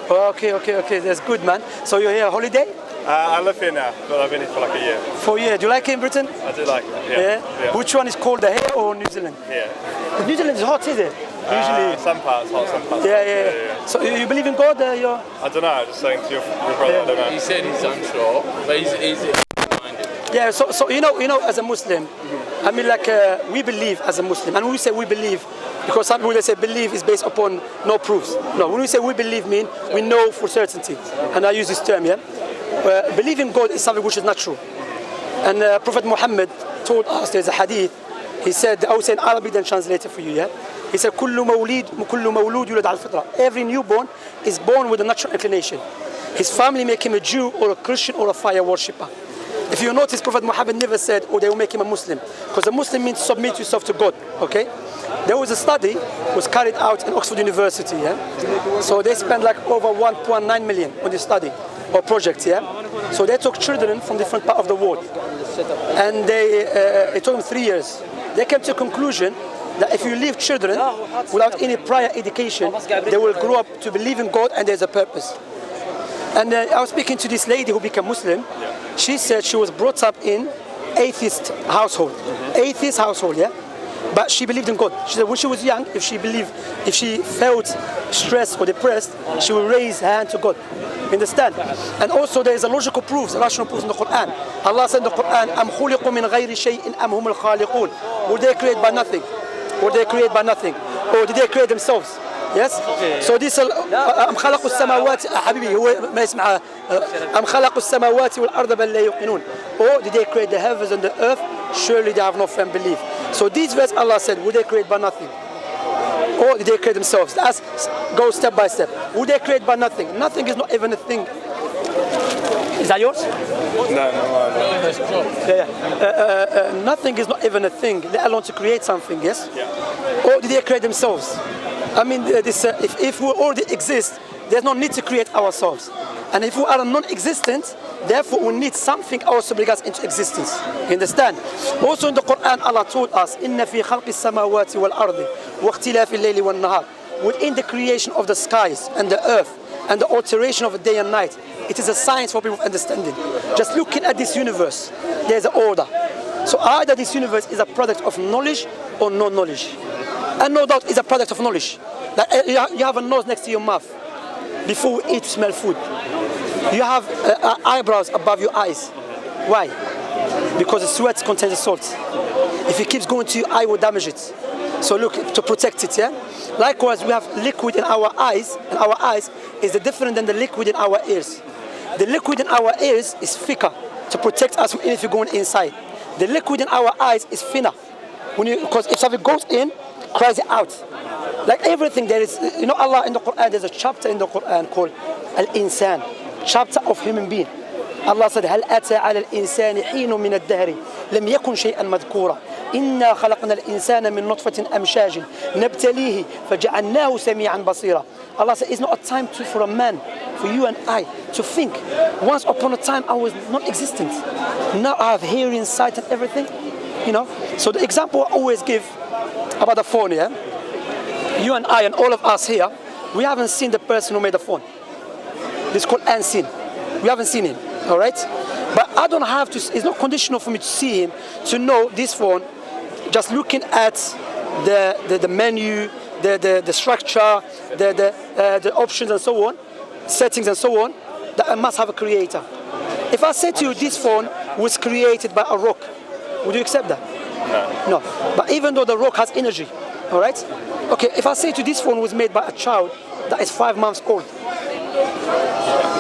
Oh, okay. That's good, man. So you're here on holiday? I live here now, but I've been here for like a year. For a year. Do you like it in Britain? I do like it, yeah. Which one is colder, here or New Zealand? Yeah. But New Zealand is hot, is it? Usually. Some parts hot, some parts Yeah. So you believe in God? I don't know, I'm just saying to your brother, I don't know. He said he's unsure, but he's minded. Yeah, so you know, as a Muslim, I mean, like we believe as a Muslim, and when we say we believe, because some people they say believe is based upon no proofs. No, when we say we believe, mean we know for certainty, and I use this term, yeah. Believe in God is something which is natural, and Prophet Muhammad told us there's a hadith. He said, I will say in Arabic then translate it for you, yeah. He said, كل مولود يولد على الفطرة. Every newborn is born with a natural inclination. His family make him a Jew or a Christian or a fire worshipper. If you notice, Prophet Muhammad never said, they will make him a Muslim, because a Muslim means submit yourself to God. Okay? There was a study was carried out in Oxford University. Yeah. So they spent like over 1.9 million on this study or project. Yeah. So they took children from different parts of the world, and it took them 3 years. They came to a conclusion that if you leave children without any prior education, they will grow up to believe in God and there's a purpose. And I was speaking to this lady who became Muslim. She said she was brought up in atheist household. Atheist household, yeah? But she believed in God. She said when she was young, if she felt stressed or depressed, she would raise her hand to God. You understand? And also there is a logical proofs, rational proofs in the Quran. Allah said in the Quran, أَمْ خُلِقُوا مِنْ غَيْرِ شَيْءٍ أَمْ هُمُ الْخَالِقُونَ. Were they created by nothing? Were they created by nothing? Or did they create themselves? Yes? So this أم خلقوا السماوات حبيبي هو ما يسمع أم خلقوا السماوات والأرض بل لا يوقنون. Or did they create the heavens and the earth? Surely they have no firm belief. So these verse Allah said, would they create by nothing? Or did they create themselves? Let's go step by step. Would they create by nothing? Nothing is not even a thing. Is that yours? No. Nothing is not even a thing, let alone to create something, yes? Yeah. Or did they create themselves? I mean, if we already exist, there's no need to create ourselves. And if we are non-existent, therefore we need something else to bring us into existence. You understand? Also in the Quran, Allah told us, إِنَّ فِي خَلْقِ السَّمَاوَاتِ وَالْأَرْضِ وَاخْتِلَافِ اللَّيْلِ وَالنَّهَارِ. Within the creation of the skies and the earth and the alteration of the day and night, it is a science for people of understanding. Just looking at this universe, there's an order. So either this universe is a product of knowledge or no knowledge. And no doubt it's a product of knowledge. Like you have a nose next to your mouth. Before we eat, smell food. You have eyebrows above your eyes. Why? Because the sweat contains salt. If it keeps going to your eye, it will damage it. So look, to protect it, yeah? Likewise, we have liquid in our eyes, and our eyes is different than the liquid in our ears. The liquid in our ears is thicker to protect us from anything going inside. The liquid in our eyes is thinner. Because if something goes in, cries it out. Like everything there is, Allah in the Quran, there's a chapter in the Quran called Al-Insan, chapter of human being. Allah said, هل أتى على الإنسان حين من الدهر لم يكن شيئا مذكورا إنا خلقنا الإنسان من نطفة أمشاج نبتليه فجعلناه سميعا بصيرا. Allah said, it's not a time for a man, for you and I, to think. Once upon a time I was non-existent. Now I have hearing, sight and everything. So the example I always give about the phone, yeah? You and I and all of us here, we haven't seen the person who made the phone. This is called unseen. We haven't seen him, all right? But I don't have to, it's not conditional for me to see him to know this phone, just looking at the menu, the structure, the options and so on, settings and so on, that I must have a creator. If I say to you this phone was created by a rock, would you accept that? No. But even though the rock has energy, all right? Okay, if I say to you this phone was made by a child that is 5 months old,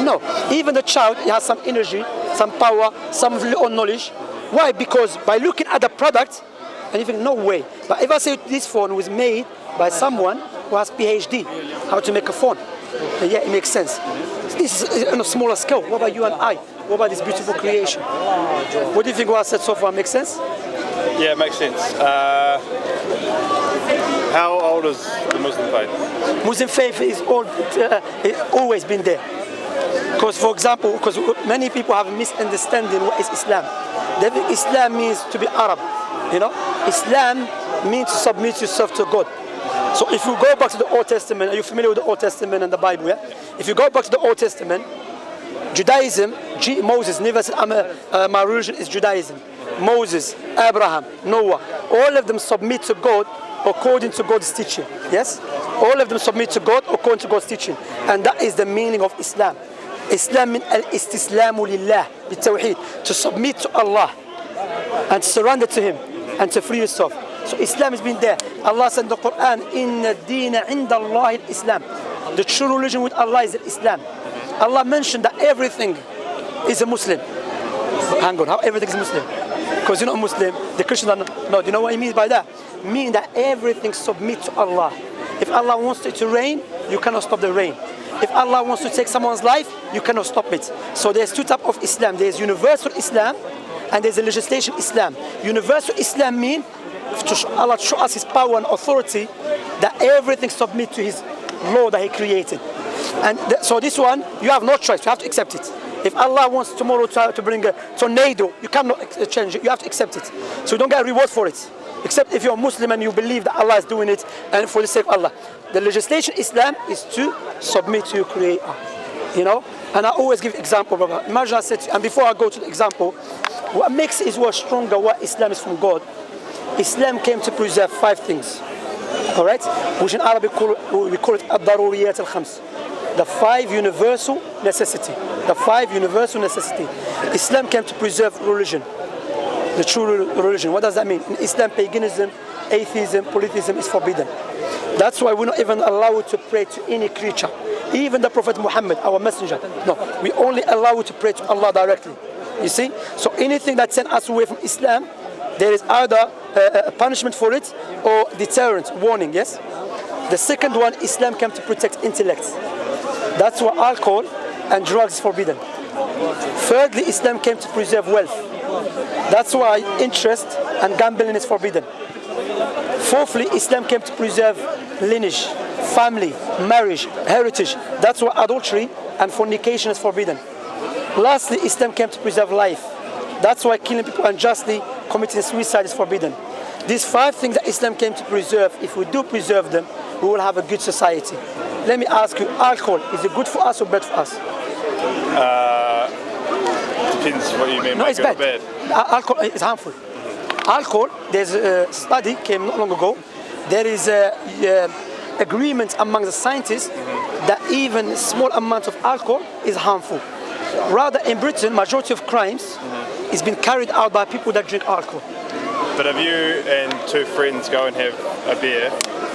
no. Even the child, he has some energy, some power, some little knowledge. Why? Because by looking at the product, and you think, no way. But if I say this phone was made by someone who has PhD, how to make a phone, yeah, it makes sense. This is on a smaller scale. What about you and I? What about this beautiful creation? What do you think what I said so far makes sense? Yeah, it makes sense. How old is the Muslim faith? Muslim faith is always been there. Because, for example, many people have a misunderstanding what is Islam. They think Islam means to be Arab. Islam means to submit yourself to God. So if you go back to the Old Testament, are you familiar with the Old Testament and the Bible? Yeah? If you go back to the Old Testament, Judaism, Moses never said, my religion is Judaism. Moses, Abraham, Noah, all of them submit to God according to God's teaching. Yes? All of them submit to God according to God's teaching. And that is the meaning of Islam. Islam means al-istislamu lillah, bitawheed, to submit to Allah and surrender to Him and to free yourself. So Islam has been there. Allah said in the Quran, Inna deena inda Allah al-Islam. The true religion with Allah is Islam. Allah mentioned that everything is a Muslim. Hang on, how everything is Muslim? Because you're not a Muslim, the Christians are not. No, do you know what he means by that? Meaning that everything submits to Allah. If Allah wants it to rain, you cannot stop the rain. If Allah wants to take someone's life, you cannot stop it. So there's two types of Islam. There's universal Islam and there's a legislation Islam. Universal Islam means Allah show us His power and authority that everything submits to His law that He created. And so this one, you have no choice, you have to accept it. If Allah wants tomorrow to bring a tornado, you cannot change it, you have to accept it. So you don't get a reward for it. Except if you're a Muslim and you believe that Allah is doing it and for the sake of Allah. The legislation Islam is to submit to your Creator. You know? And I always give example, brother. Imagine I said to you, and before I go to the example, what makes Israel stronger, what Islam is from God, Islam came to preserve 5 things. Alright? Which in Arabic we call it ad-daruriyat al-khams. The 5 universal necessity. The 5 universal necessity. Islam came to preserve religion. The true religion. What does that mean? In Islam, paganism, atheism, polytheism is forbidden. That's why we're not even allowed to pray to any creature. Even the Prophet Muhammad, our messenger. No, we only allow to pray to Allah directly. You see? So anything that sends us away from Islam, there is either a punishment for it or deterrent, warning, yes? The second one, Islam came to protect intellect. That's why alcohol and drugs is forbidden. Thirdly, Islam came to preserve wealth. That's why interest and gambling is forbidden. Fourthly, Islam came to preserve lineage, family, marriage, heritage. That's why adultery and fornication is forbidden. Lastly, Islam came to preserve life. That's why killing people unjustly, committing suicide is forbidden. These 5 things that Islam came to preserve, if we do preserve them, we will have a good society. Let me ask you, alcohol, is it good for us or bad for us? Depends what you mean No, by it's good bad. or bad. Alcohol is harmful. Alcohol, there's a study came not long ago. There is a agreement among the scientists that even a small amount of alcohol is harmful. Rather, in Britain, majority of crimes is being carried out by people that drink alcohol. But if you and 2 friends go and have a beer,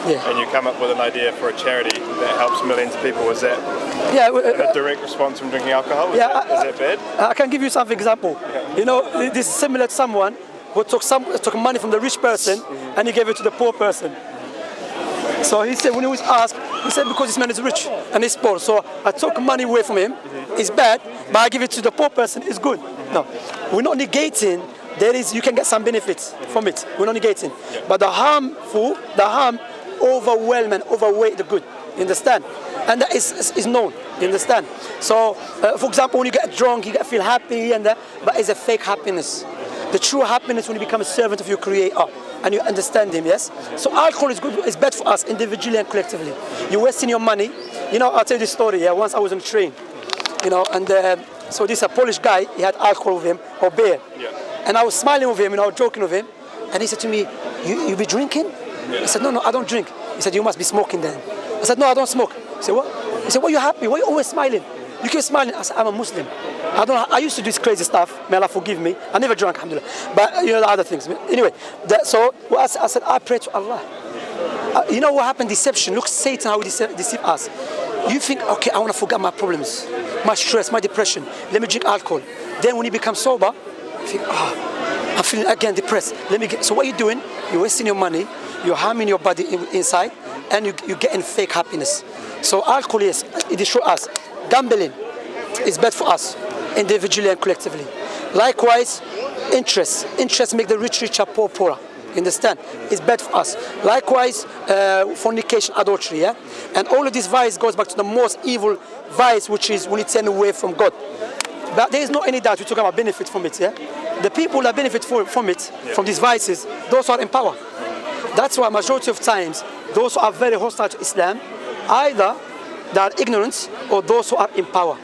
and you come up with an idea for a charity that helps millions of people, is that a direct response from drinking alcohol? Is that bad? I can give you some example. You know, this is similar to someone who took money from the rich person and he gave it to the poor person. So he said, when he was asked, he said, because this man is rich and he's poor, so I took money away from him. It's bad, but I give it to the poor person. It's good. No, we're not negating. You can get some benefits from it. We're not negating, but the harm overwhelm and overweigh the good. You understand? And that is known. You understand? So, for example, when you get drunk, you feel happy, but it's a fake happiness. The true happiness when you become a servant of your Creator and you understand Him. Yes. So alcohol is good. It's bad for us individually and collectively. You're wasting your money. You know, I'll tell you this story. Yeah, once I was on a train. You know, and so this a Polish guy. He had alcohol with him or beer. Yeah. And I was smiling with him. You know, joking with him. And he said to me, "You be drinking?" I said, "No, I don't drink." He said, "You must be smoking then." I said, "No, I don't smoke." He said, "What?" He said, "Why are you happy? Why are you always smiling? You keep smiling." I said, "I'm a Muslim. I used to do this crazy stuff. May Allah forgive me. I never drank, alhamdulillah. But you know the other things. Anyway, so I said, I pray to Allah. You know what happened? Deception. Look, Satan, how he deceive us. You think, okay, I want to forget my problems, my stress, my depression. Let me drink alcohol. Then when you become sober, you think, I'm feeling again depressed. So what you're doing, you're wasting your money, you're harming your body inside, and you're getting fake happiness. So alcohol, yes, it destroys us. Gambling is bad for us, individually and collectively. Likewise, interest make the rich richer, poor poorer. You understand? It's bad for us. Likewise, fornication, adultery, yeah? And all of this vice goes back to the most evil vice, which is when it's taken away from God. But there is no any doubt we're talking about benefit from it, yeah? The people that benefit from it, from these vices, those who are in power. That's why majority of times, those who are very hostile to Islam, either that are ignorant or those who are in power.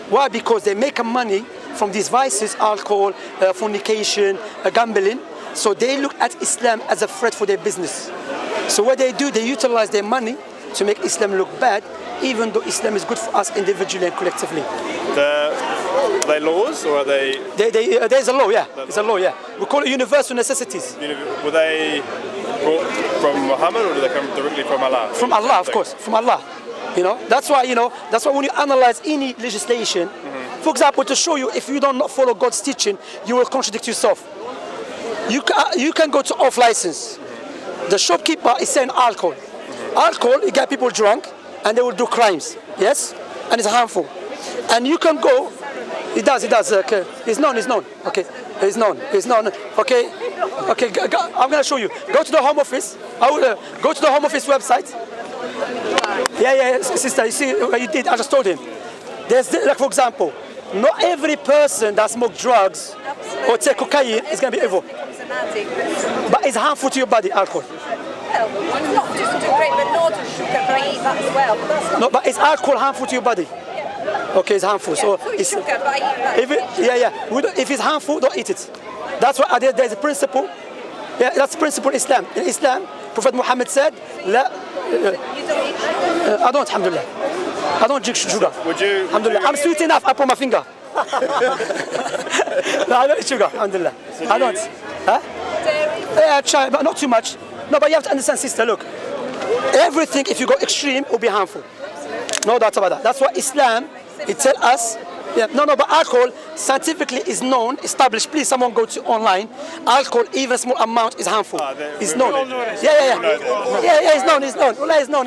Why? Because they make money from these vices, alcohol, fornication, gambling. So they look at Islam as a threat for their business. So what they do, they utilize their money to make Islam look bad, even though Islam is good for us individually and collectively. Are they laws or are they? There's a law, yeah. It's a law, yeah. We call it universal necessities. Were they brought from Muhammad or do they come directly from Allah? From Allah, of course, from Allah. That's why when you analyze any legislation, for example, to show you if you don't follow God's teaching, you will contradict yourself. You can go to off license. The shopkeeper is selling alcohol. Alcohol, you get people drunk and they will do crimes, yes? And it's harmful. And you can go, it does, okay. It's known, okay. It's known, okay. I'm gonna show you. Go to the Home Office. I will go to the Home Office website. Yeah, sister, you see what you did, I just told him. There's, like for example, not every person that smokes drugs or take cocaine is gonna be evil. But it's harmful to your body, alcohol. Well, not just to drink, but nor to sugar, but I eat that as well. But that's no, but is alcohol harmful to your body? Okay, it's harmful. So it's sugar, but I eat that. If it's harmful, don't eat it. That's why there's a principle. Yeah, that's the principle in Islam. In Islam, Prophet Muhammad said, "La." You don't eat sugar? I don't, alhamdulillah. I don't drink sugar. Would you? Alhamdulillah. I'm sweet enough. I put my finger. No, I don't eat sugar. Alhamdulillah. I don't. Huh? Dairy? Yeah, I try, but not too much. No, but you have to understand, sister, look. Everything, if you go extreme, will be harmful. No doubt about that. That's why Islam, it tells us, but alcohol scientifically is known, established. Please, someone go to online. Alcohol, even a small amount, is harmful. It's known.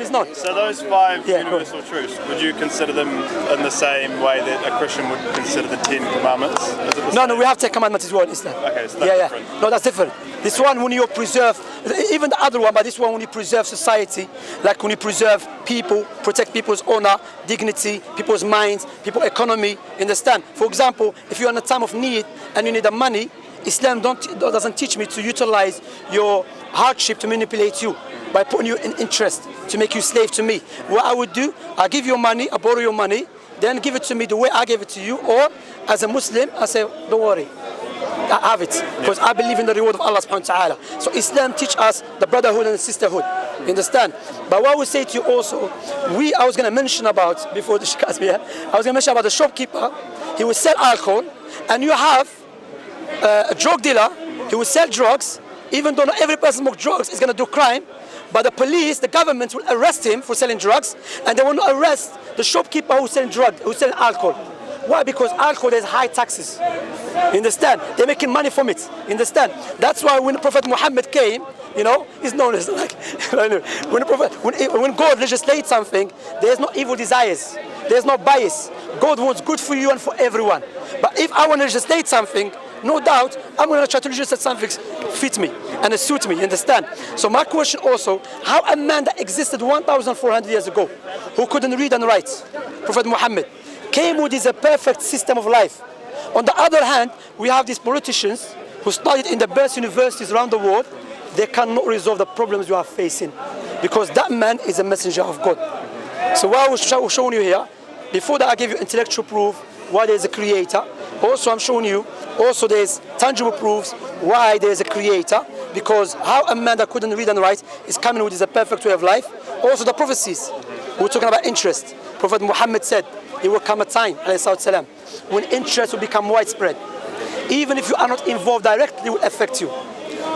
It's known. So those 5 universal truths, would you consider them in the same way that a Christian would consider the 10 commandments? No, we have 10 commandments as well in Islam. Okay, so that's different. No, that's different. This one, when you preserve, even the other one, but this one, when you preserve society, like when you preserve people, protect people's honor, dignity, people's minds, people's economy, understand? For example, if you're in a time of need and you need the money, Islam doesn't teach me to utilize your hardship to manipulate you by putting you in interest, to make you slave to me. What I would do, I give you money, I borrow your money, then give it to me the way I gave it to you, or as a Muslim, I say, don't worry. I have it because I believe in the reward of Allah subhanahu wa ta'ala. So Islam teach us the brotherhood and the sisterhood. You understand? But what I would say to you also, I was going to mention about, before the shikaz here, I was going to mention about the shopkeeper. He will sell alcohol, and you have a drug dealer. He will sell drugs, even though not every person smokes drugs is going to do crime. But the police, the government will arrest him for selling drugs, and they will not arrest the shopkeeper who's selling drugs, who's selling alcohol. Why? Because alcohol has high taxes. You understand? They're making money from it. You understand? That's why when Prophet Muhammad came, he's known as like, when God legislates something, there's no evil desires. There's no bias. God wants good for you and for everyone. But if I want to legislate something, no doubt, I'm going to try to legislate something fit me and suit me. You understand? So my question also, how a man that existed 1,400 years ago, who couldn't read and write, Prophet Muhammad, came with a perfect system of life. On the other hand, we have these politicians who studied in the best universities around the world. They cannot resolve the problems you are facing because that man is a messenger of God. So what I was showing you here, before that I gave you intellectual proof why there is a creator. Also I'm showing you, also there's tangible proofs why there is a creator, because how a man that couldn't read and write is coming with a perfect way of life. Also the prophecies, we're talking about interest. Prophet Muhammad said, there will come a time, alayhi when interest will become widespread. Even if you are not involved directly, it will affect you.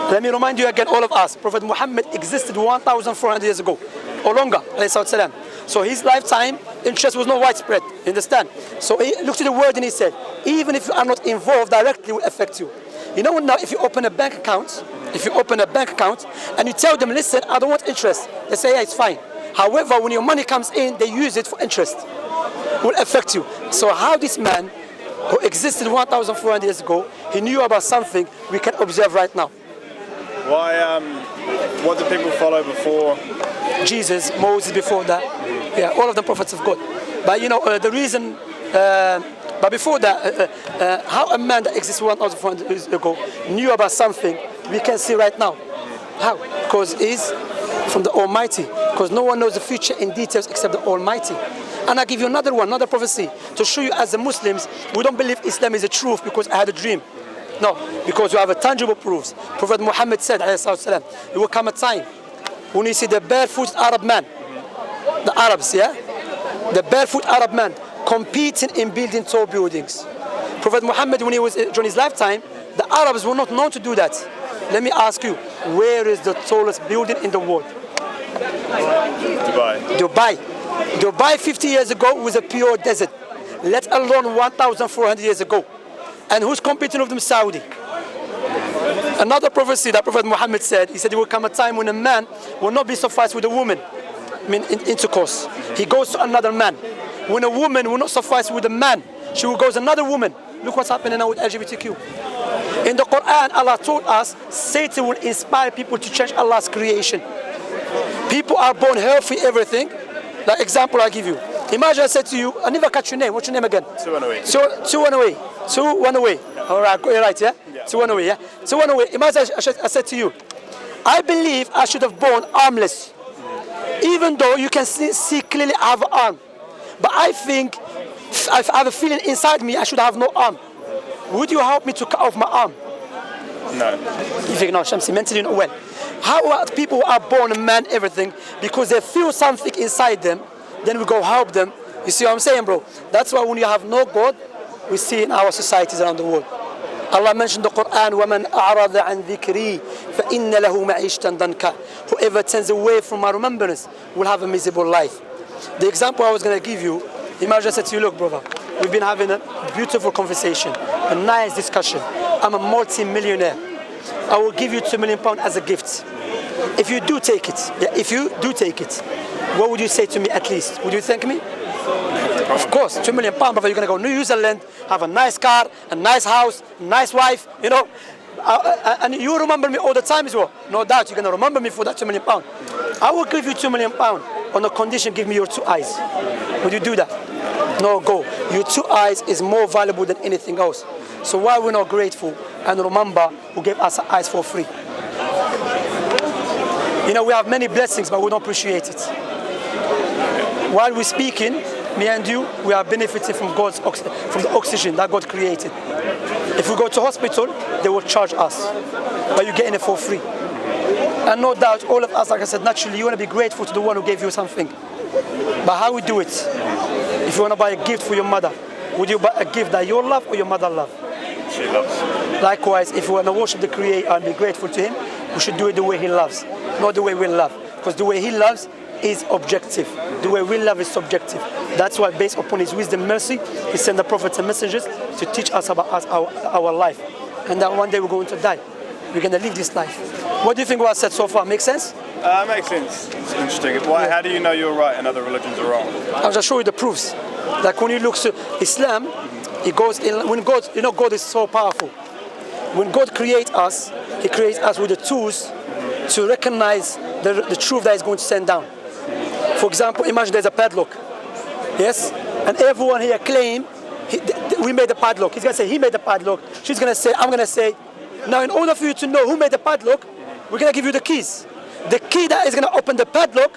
Let me remind you again, all of us, Prophet Muhammad existed 1,400 years ago, or longer, alayhi. So his lifetime, interest was not widespread, you understand? So he looked at the word and he said, even if you are not involved directly, it will affect you. You know now, if you open a bank account, and you tell them, listen, I don't want interest, they say, yeah, it's fine. However, when your money comes in, they use it for interest. It will affect you. So how this man, who existed 1,400 years ago, he knew about something we can observe right now. Why, what did people follow before? Jesus, Moses before that. Yeah, all of the prophets of God. But the reason, but before that, how a man that existed 1,400 years ago knew about something we can see right now. How? Because he's from the Almighty. Because no one knows the future in details except the Almighty. And I give you another one, another prophecy, to show you as the Muslims, we don't believe Islam is the truth because I had a dream. No, because you have a tangible proofs. Prophet Muhammad said, alayhi it will come a time when you see the barefoot Arab man, the Arabs, yeah? The barefoot Arab man competing in building tall buildings. Prophet Muhammad, when he was during his lifetime, the Arabs were not known to do that. Let me ask you, where is the tallest building in the world? Dubai. Dubai 50 years ago was a pure desert, let alone 1,400 years ago. And who's competing with them? Saudi. Another prophecy that Prophet Muhammad said, he said there will come a time when a man will not be sufficed with a woman, intercourse. He goes to another man. When a woman will not suffice with a man, she will go to another woman. Look what's happening now with LGBTQ. In the Quran, Allah told us Satan will inspire people to change Allah's creation. People are born healthy, everything. Like example I give you. Imagine I said to you, I never catch your name. What's your name again? Tuanaway. Tuanaway. Tuanaway. All right, you're right, yeah? Tuanaway, yeah? Tuanaway. Imagine I said to you, I believe I should have born armless. Even though you can see clearly I have an arm. But I think, I have a feeling inside me I should have no arm. Would you help me to cut off my arm? No. You think, no, Shamsi, mentally not well. How are people who are born a man, everything, because they feel something inside them, then we go help them. You see what I'm saying, bro? That's why when you have no God, we see in our societies around the world. Allah mentioned the Quran, وَمَنْ أَعْرَضَ عَنْ ذِكْرِي فَإِنَّ لَهُ مَعِيشَةً ضَنْكًا. Whoever turns away from my remembrance will have a miserable life. The example I was going to give you, imagine I said to you, look, brother, we've been having a beautiful conversation, a nice discussion. I'm a multi-millionaire. I will give you £2 million as a gift. If you do take it, what would you say to me at least? Would you thank me? Of course, £2 million, brother. You're going to go New Zealand, have a nice car, a nice house, a nice wife, you know. And you remember me all the time as well. No doubt, you're going to remember me for that £2 million. I will give you £2 million on the condition, give me your 2 eyes. Would you do that? No, go. Your 2 eyes is more valuable than anything else. So why we're not grateful and remember who gave us eyes for free? You know, we have many blessings, but we don't appreciate it. While we're speaking, me and you, we are benefiting from from the oxygen that God created. If we go to hospital, they will charge us, but you're getting it for free. And no doubt, all of us, like I said, naturally, you want to be grateful to the one who gave you something. But how we do it? If you want to buy a gift for your mother, would you buy a gift that you love or your mother love? She loves. Likewise, if we want to worship the Creator and be grateful to Him, we should do it the way He loves, not the way we love. Because the way He loves is objective. The way we love is subjective. That's why, based upon His wisdom, mercy, He sent the prophets and messengers to teach us about our life. And that one day we're going to die. We're going to live this life. What do you think what I said so far? Makes sense? Makes sense. It's interesting. Why? How do you know you're right and other religions are wrong? I'll just show you the proofs. Like when you look to Islam, it goes in, when God, you know, God is so powerful. When God creates us, He creates us with the tools to recognize the truth that He's going to send down. For example, imagine there's a padlock. Yes? And everyone here claim we made the padlock. He's going to say he made the padlock. She's going to say, I'm going to say. Now, in order for you to know who made the padlock, we're going to give you the keys. The key that is going to open the padlock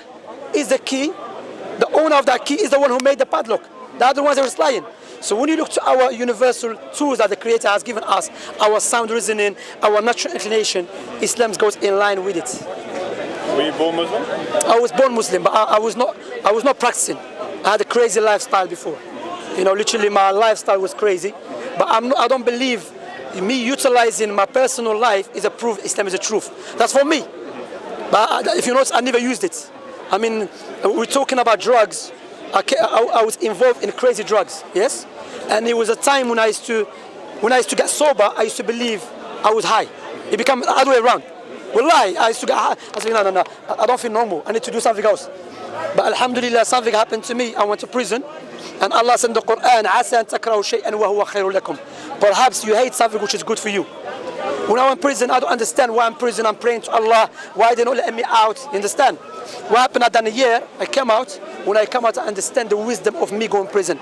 is the key. The owner of that key is the one who made the padlock. The other ones are just lying. So when you look to our universal tools that the Creator has given us, our sound reasoning, our natural inclination, Islam goes in line with it. Were you born Muslim? I was born Muslim, but I was not practicing. I had a crazy lifestyle before. You know, literally my lifestyle was crazy. But I don't believe me utilizing my personal life is a proof Islam is the truth. That's for me. But if you notice, I never used it. I mean, we're talking about drugs. I was involved in crazy drugs, yes? And it was a time when I used to get sober, I used to believe I was high. It became the other way around. Wallahi, I used to get high. I said, no, I don't feel normal. I need to do something else. But alhamdulillah, something happened to me. I went to prison. And Allah said in the Quran, عَسَى أَن تَكْرَهُ شَيْئًا وَهُوَ خَيْرٌ لَكُمْ. Perhaps you hate something which is good for you. When I went in prison, I don't understand why I'm in prison. I'm praying to Allah. Why they don't let me out? You understand? What happened? I done a year. I came out. When I come out, I understand the wisdom of me going to prison.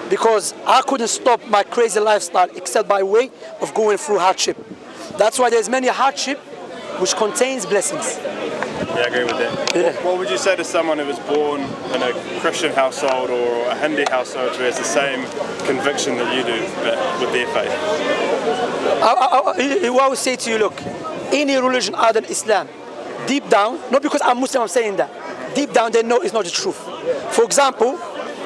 Because I couldn't stop my crazy lifestyle except by way of going through hardship. That's why there's many hardship which contains blessings. Yeah, I agree with that. Yeah. What would you say to someone who was born in a Christian household or a Hindi household who has the same conviction that you do, but with their faith? I would say to you, look, any religion other than Islam, deep down, not because I'm Muslim I'm saying that, deep down they know it's not the truth. For example,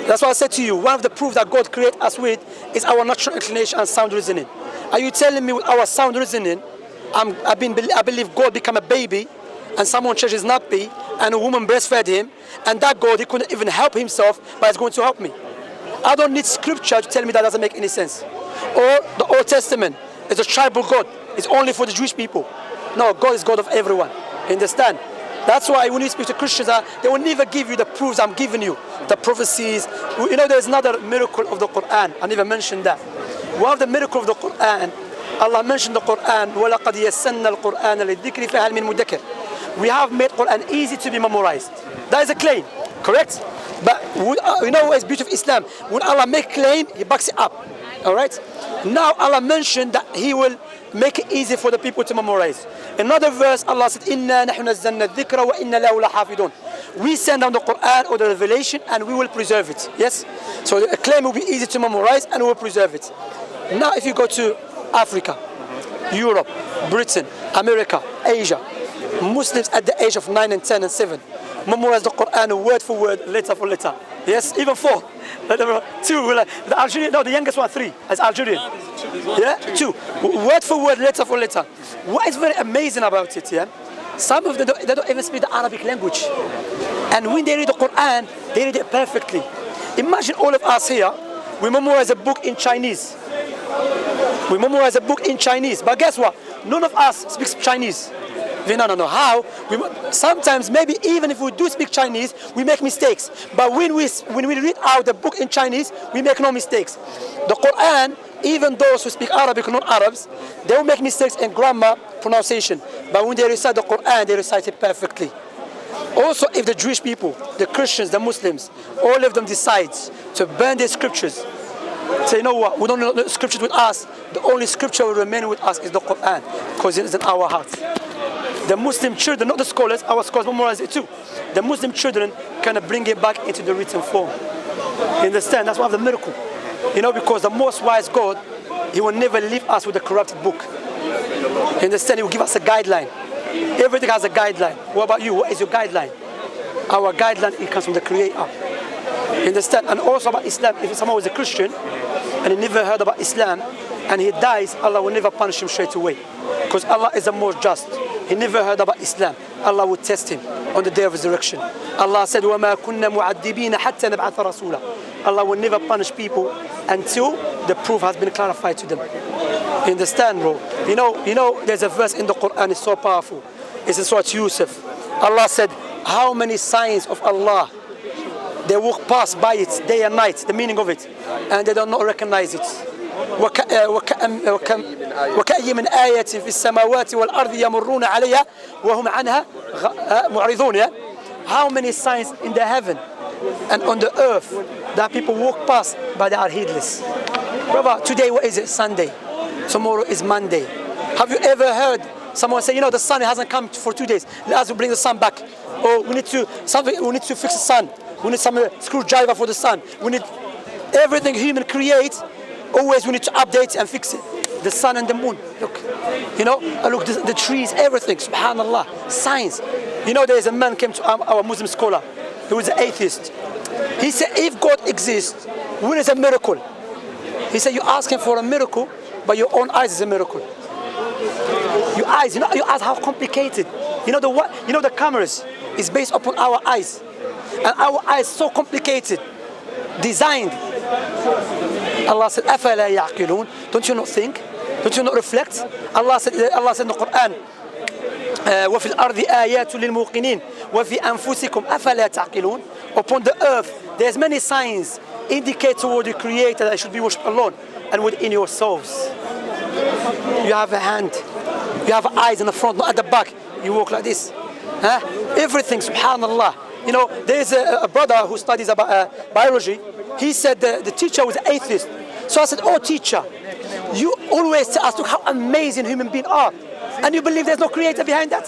that's why I said to you, one of the proofs that God created us with is our natural inclination and sound reasoning. Are you telling me with our sound reasoning, I believe God became a baby and someone changed his nappy and a woman breastfed him, and that God, he couldn't even help himself, but he's going to help me? I don't need scripture to tell me that doesn't make any sense. Or the Old Testament is a tribal God. It's only for the Jewish people. No, God is God of everyone. Understand? That's why when you speak to Christians, they will never give you the proofs I'm giving you, the prophecies. You know, there's another miracle of the Quran. I never mentioned that. One of the miracles of the Quran, Allah mentioned the Quran, وَلَقَدْ يَسَّنَّا الْقُرْآنَ لِلذِّكْرِ فَهَلْ مِن مُدَّكِرٍ. We have made Quran easy to be memorized. That is a claim, correct? But you know what is beauty of Islam? When Allah make claim, He backs it up. All right? Now Allah mentioned that He will make it easy for the people to memorize. Another verse, Allah said, "Inna nahnu nazzalna dhikra wa inna lahu lahafidun." We send down the Quran or the revelation, and we will preserve it. Yes. So the claim will be easy to memorize, and we will preserve it. Now, if you go to Africa, Europe, Britain, America, Asia, Muslims at the age of 9 and 10 and 7 memorize the Quran word for word, letter for letter. Yes, even 4. 2. The Algerian, no, the youngest one 3. As Algerian. Yeah, 2. Word for word, letter for letter. What is very amazing about it, yeah? Some of them they don't even speak the Arabic language, and when they read the Quran, they read it perfectly. Imagine all of us here, we memorize a book in Chinese. We memorize a book in Chinese, but guess what? None of us speaks Chinese. No. How? Sometimes, maybe even if we do speak Chinese, we make mistakes. But when we read out the book in Chinese, we make no mistakes. The Quran, even those who speak Arabic or non-Arabs, they will make mistakes in grammar, pronunciation. But when they recite the Quran, they recite it perfectly. Also, if the Jewish people, the Christians, the Muslims, all of them decide to burn their scriptures, say, you know what, we don't know the scriptures with us, the only scripture will remain with us is the Quran, because it is in our hearts. The Muslim children, not the scholars, our scholars memorize it too. The Muslim children kind of bring it back into the written form. You understand? That's one of the miracle. You know, because the most wise God, He will never leave us with a corrupted book. You understand? He will give us a guideline. Everything has a guideline. What about you? What is your guideline? Our guideline, it comes from the Creator. You understand? And also about Islam, if someone was a Christian and he never heard about Islam and he dies, Allah will never punish him straight away. Because Allah is the most just. He never heard about Islam. Allah will test him on the day of resurrection. Allah said, وَمَا كُنَّا مُعَذِّبِينَ حَتَّى نَبْعَثَ رَسُولًا. Allah will never punish people until the proof has been clarified to them. You understand, bro? You know, there's a verse in the Quran, it's so powerful. It's in Surah Yusuf. Allah said, how many signs of Allah, they walk past by it day and night, the meaning of it, and they do not recognize it. وكأي من آية في السماوات والأرض يمرون عليها وهم عنها معرضون. How many signs in the heaven and on the earth that people walk past but they are heedless. Brother, today what is it? Sunday. Tomorrow is Monday. Have you ever heard someone say, you know, the sun hasn't come for 2 days, let us bring the sun back, or we need to fix the sun, we need some screwdriver for the sun, we need everything human creates. Always we need to update and fix it. The sun and the moon. Look, you know, look, the trees, everything. Subhanallah. Science. You know, there's a man came to our Muslim scholar. He was an atheist. He said, if God exists, when is a miracle? He said, you're asking for a miracle, but your own eyes is a miracle. Your eyes, you know, your eyes, how complicated. You know the cameras is based upon our eyes, and our eyes so complicated, designed. Allah said, أَفَلَا يَعْقِلُونَ. Don't you not think? Don't you not reflect? Allah said in the Quran, وَفِي الْأَرْضِ آيَاتٌ لِلْمُوقِنِينَ وَفِي أَنفُسِكُمْ أَفَلَا تَعْقِلُونَ. Upon the earth, there's many signs indicate toward the Creator that should be worshipped alone, and within yourselves. You have a hand, you have eyes in the front, not at the back. You walk like this. Huh? Everything, subhanallah. You know, there's a brother who studies about biology. He said the teacher was an atheist. So I said, oh teacher, you always tell us, look how amazing human beings are. and you believe there's no creator behind that?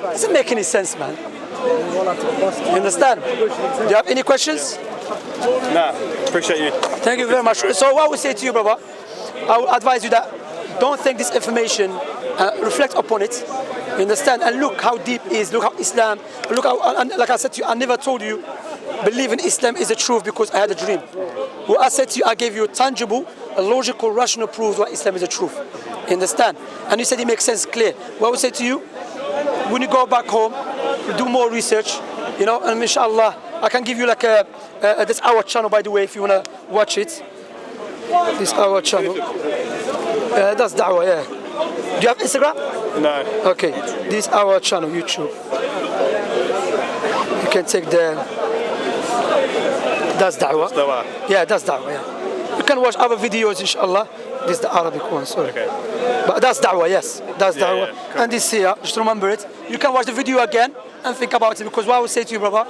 Doesn't make any sense, man. You understand? Do you have any questions? Nah, appreciate you. Thank you very much. So what I would say to you, brother, I would advise you that don't take this information, reflect upon it, you understand, and look how deep it is, look how Islam, look how, and like I said to you, I never told you, believe in Islam is the truth because I had a dream. What I said to you, I gave you a tangible, a logical, rational proof that Islam is the truth. You understand? And you said it makes sense, clear. What I would say to you, when you go back home, do more research, you know, and inshallah, I can give you like this our channel, by the way, if you want to watch it. This our channel. That's Da'wah, yeah. Do you have Instagram? No. Okay, this is our channel, YouTube. You can take the... That's Da'wah. Yeah, that's Da'wah, yeah. You can watch other videos, inshallah. This is the Arabic one, sorry. Okay. But that's Da'wah, yes. That's Da'wah. Yeah, cool. And this here, just remember it. You can watch the video again and think about it, because what I would say to you, brother,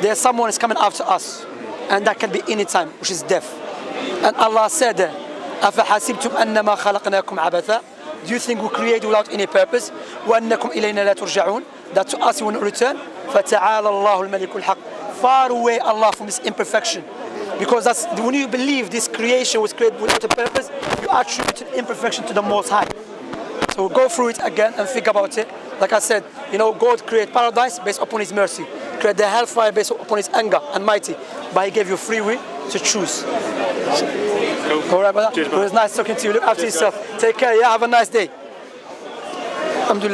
there's someone is coming after us. And that can be any time, which is death. And Allah said, أَفَحَسِبْتُمْ أَنَّمَا خَلَقْنَاكُمْ عَبَثًا. Do you think we create without any purpose? وَأَنَّكُمْ إِلَيْنَا لَا تُرْجَعُونَ. That to us you will not return. فَتَعَالَى اللَّهُ الْمَلِكُ الْحَقِّ. Far away Allah from this imperfection. Because that's when you believe this creation was created without a purpose, you attribute imperfection to the Most High. So go through it again and think about it. Like I said, you know, God created paradise based upon His mercy. Created the hellfire based upon His anger and mighty. But He gave you free will to choose. Cool. All right, brother? Cheers, It was nice talking to you. Look after yourself. Take care. Yeah, have a nice day. Alhamdulillah.